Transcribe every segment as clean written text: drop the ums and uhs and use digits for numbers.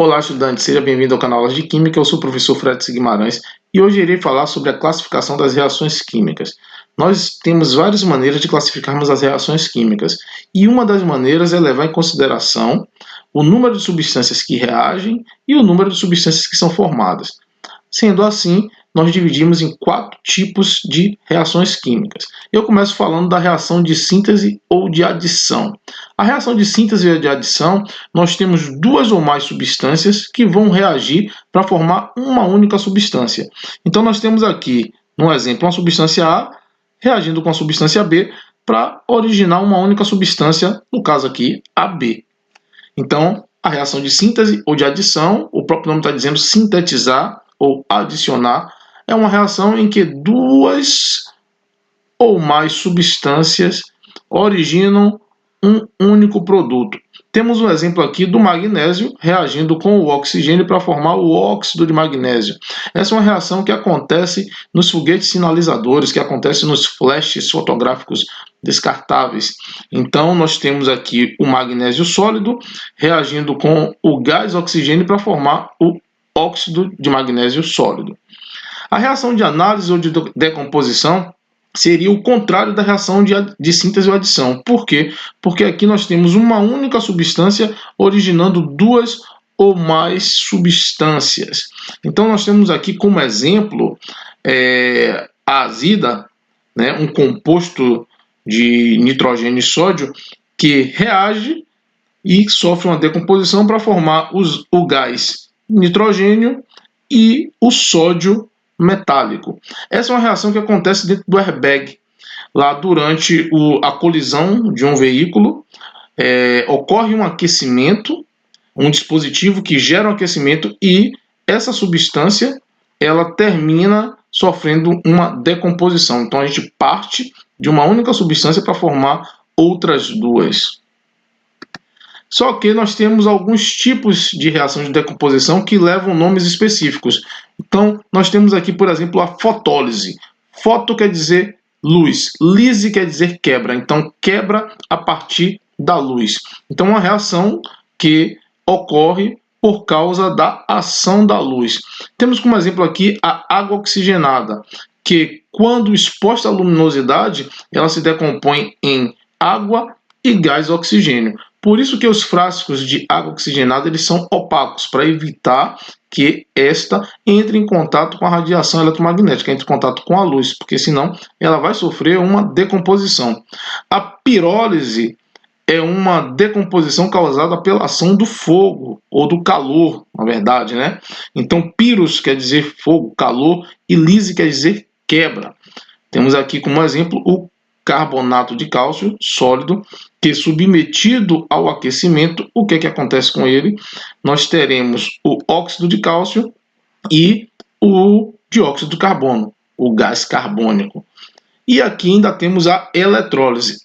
Olá, estudante, seja bem-vindo ao canal Aulas de Química. Eu sou o professor Fred Guimarães e hoje irei falar sobre a classificação das reações químicas. Nós temos várias maneiras de classificarmos as reações químicas e uma das maneiras é levar em consideração o número de substâncias que reagem e o número de substâncias que são formadas. Sendo assim, nós dividimos em 4 tipos de reações químicas. Eu começo falando da reação de síntese ou de adição. A reação de síntese e de adição, nós temos 2 ou mais substâncias que vão reagir para formar uma única substância. Então nós temos aqui, no exemplo, uma substância A reagindo com a substância B para originar uma única substância, no caso aqui, AB. Então, a reação de síntese ou de adição, o próprio nome está dizendo sintetizar ou adicionar, é uma reação em que 2 ou mais substâncias originam um único produto. Temos um exemplo aqui do magnésio reagindo com o oxigênio para formar o óxido de magnésio. Essa é uma reação que acontece nos foguetes sinalizadores, que acontece nos flashes fotográficos descartáveis. Então, nós temos aqui o magnésio sólido reagindo com o gás oxigênio para formar o óxido de magnésio sólido. A reação de análise ou de decomposição seria o contrário da reação de síntese ou adição. Por quê? Porque aqui nós temos uma única substância originando 2 ou mais substâncias. Então nós temos aqui como exemplo a azida, né, um composto de nitrogênio e sódio que reage e sofre uma decomposição para formar o gás nitrogênio e o sódio metálico. Essa é uma reação que acontece dentro do airbag. Lá durante a colisão de um veículo, ocorre um aquecimento, um dispositivo que gera um aquecimento e essa substância ela termina sofrendo uma decomposição. Então a gente parte de uma única substância para formar outras 2. Só que nós temos alguns tipos de reação de decomposição que levam nomes específicos. Então, nós temos aqui, por exemplo, a fotólise. Foto quer dizer luz, lise quer dizer quebra. Então, quebra a partir da luz. Então, uma reação que ocorre por causa da ação da luz. Temos como exemplo aqui a água oxigenada, que quando exposta à luminosidade, ela se decompõe em água e gás oxigênio. Por isso que os frascos de água oxigenada eles são opacos, para evitar que esta entre em contato com a radiação eletromagnética, entre em contato com a luz, porque senão ela vai sofrer uma decomposição. A pirólise é uma decomposição causada pela ação do fogo, ou do calor, na verdade, né? Então, piros quer dizer fogo, calor, e lise quer dizer quebra. Temos aqui como exemplo o carbonato de cálcio sólido, que submetido ao aquecimento, o que acontece com ele? Nós teremos o óxido de cálcio e o dióxido de carbono, o gás carbônico. E aqui ainda temos a eletrólise,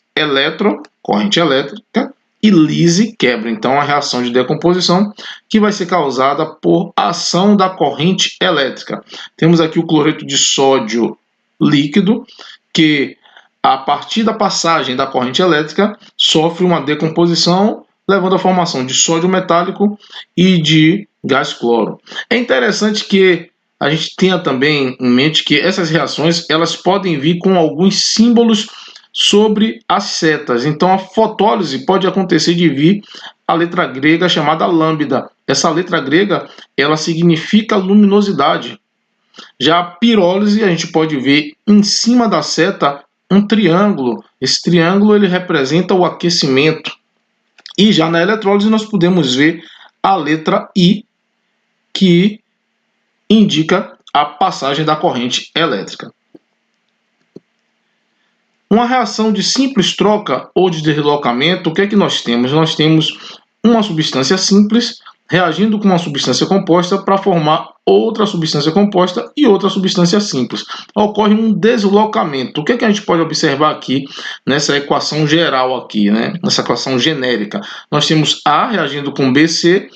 corrente elétrica, e lise, quebra. Então, a reação de decomposição que vai ser causada por ação da corrente elétrica. Temos aqui o cloreto de sódio líquido, que a partir da passagem da corrente elétrica, sofre uma decomposição, levando à formação de sódio metálico e de gás cloro. É interessante que a gente tenha também em mente que essas reações elas podem vir com alguns símbolos sobre as setas. Então, a fotólise pode acontecer de vir a letra grega chamada lambda. Essa letra grega ela significa luminosidade. Já a pirólise, a gente pode ver em cima da seta um triângulo. Esse triângulo ele representa o aquecimento. E já na eletrólise nós podemos ver a letra I, que indica a passagem da corrente elétrica. Uma reação de simples troca ou de deslocamento, o que é que nós temos? Nós temos uma substância simples reagindo com uma substância composta para formar outra substância composta e outra substância simples. Ocorre um deslocamento. O que é que a gente pode observar aqui nessa equação geral aqui, né? Nessa equação genérica? Nós temos A reagindo com BC,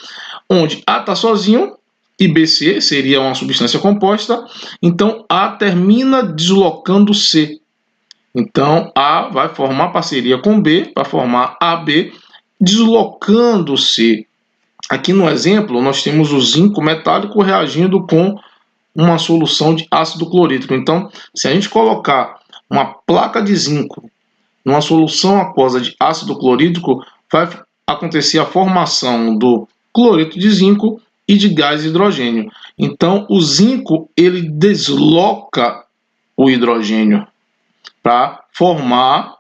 onde A está sozinho e BC seria uma substância composta. Então, A termina deslocando C. Então, A vai formar parceria com B para formar AB, deslocando C. Aqui no exemplo, nós temos o zinco metálico reagindo com uma solução de ácido clorídrico. Então, se a gente colocar uma placa de zinco numa solução aquosa de ácido clorídrico, vai acontecer a formação do cloreto de zinco e de gás hidrogênio. Então, o zinco ele desloca o hidrogênio para formar,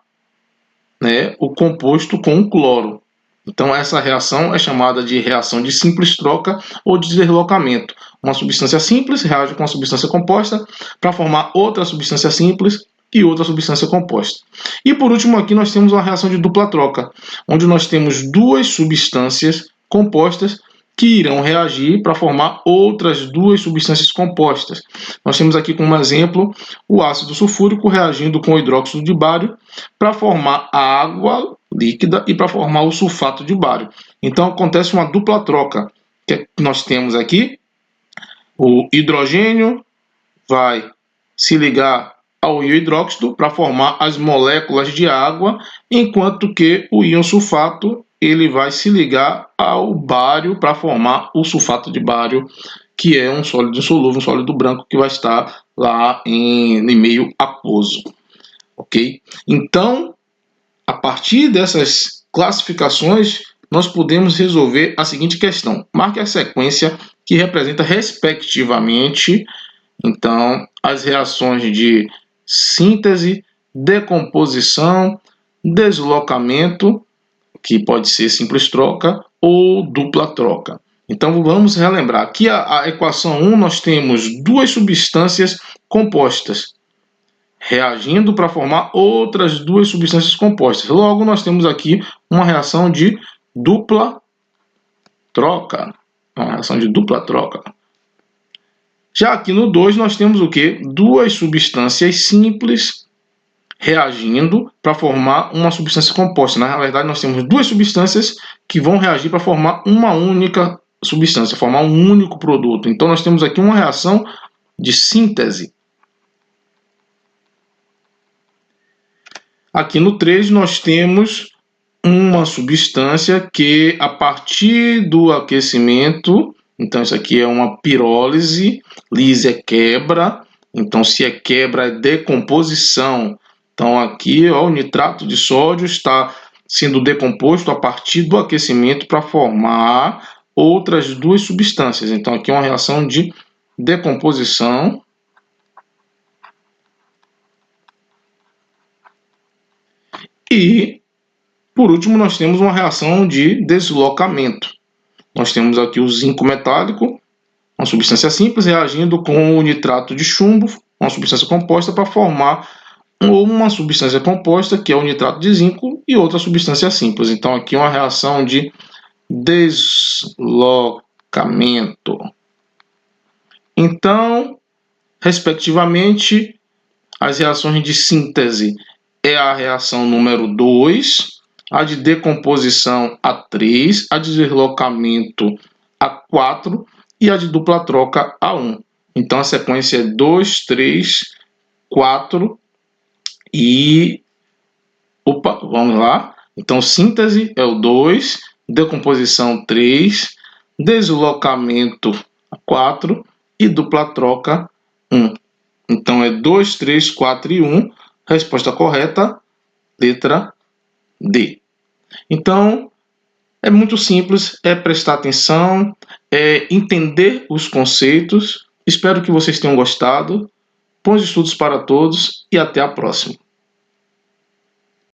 né, o composto com o cloro. Então, essa reação é chamada de reação de simples troca ou de deslocamento. Uma substância simples reage com uma substância composta para formar outra substância simples e outra substância composta. E por último aqui nós temos uma reação de dupla troca, onde nós temos duas substâncias compostas que irão reagir para formar outras duas substâncias compostas. Nós temos aqui como exemplo o ácido sulfúrico reagindo com o hidróxido de bário para formar a água líquida e para formar o sulfato de bário. Então acontece uma dupla troca, que nós temos aqui o hidrogênio vai se ligar ao íon hidróxido para formar as moléculas de água, enquanto que o íon sulfato ele vai se ligar ao bário para formar o sulfato de bário, que é um sólido insolúvel, um sólido branco que vai estar lá em meio aquoso. Ok? Então, a partir dessas classificações, nós podemos resolver a seguinte questão. Marque a sequência que representa, respectivamente, então, as reações de síntese, decomposição, deslocamento, que pode ser simples troca ou dupla troca. Então, vamos relembrar. Aqui a equação 1, nós temos duas substâncias compostas reagindo para formar outras duas substâncias compostas. Logo, nós temos aqui uma reação de dupla troca. Uma reação de dupla troca. Já aqui no 2, nós temos o quê? Duas substâncias simples reagindo para formar uma substância composta. Na verdade, nós temos duas substâncias que vão reagir para formar uma única substância, formar um único produto. Então, nós temos aqui uma reação de síntese. Aqui no 3, nós temos uma substância que, a partir do aquecimento, então isso aqui é uma pirólise, lise é quebra, então se é quebra é decomposição. Então aqui ó, o nitrato de sódio está sendo decomposto a partir do aquecimento para formar outras duas substâncias. Então aqui é uma reação de decomposição. E, por último, nós temos uma reação de deslocamento. Nós temos aqui o zinco metálico, uma substância simples, reagindo com o nitrato de chumbo, uma substância composta, para formar uma substância composta, que é o nitrato de zinco, e outra substância simples. Então, aqui uma reação de deslocamento. Então, respectivamente, as reações de síntese é a reação número 2, a de decomposição a 3, a de deslocamento a 4 e a de dupla troca a 1. Então a sequência é 2, 3, 4 e... Opa, vamos lá. Então síntese é o 2, decomposição 3, deslocamento 4 e dupla troca 1. Então é 2, 3, 4 e 1. Resposta correta, letra D. Então, é muito simples, é prestar atenção, é entender os conceitos. Espero que vocês tenham gostado. Bons estudos para todos e até a próxima.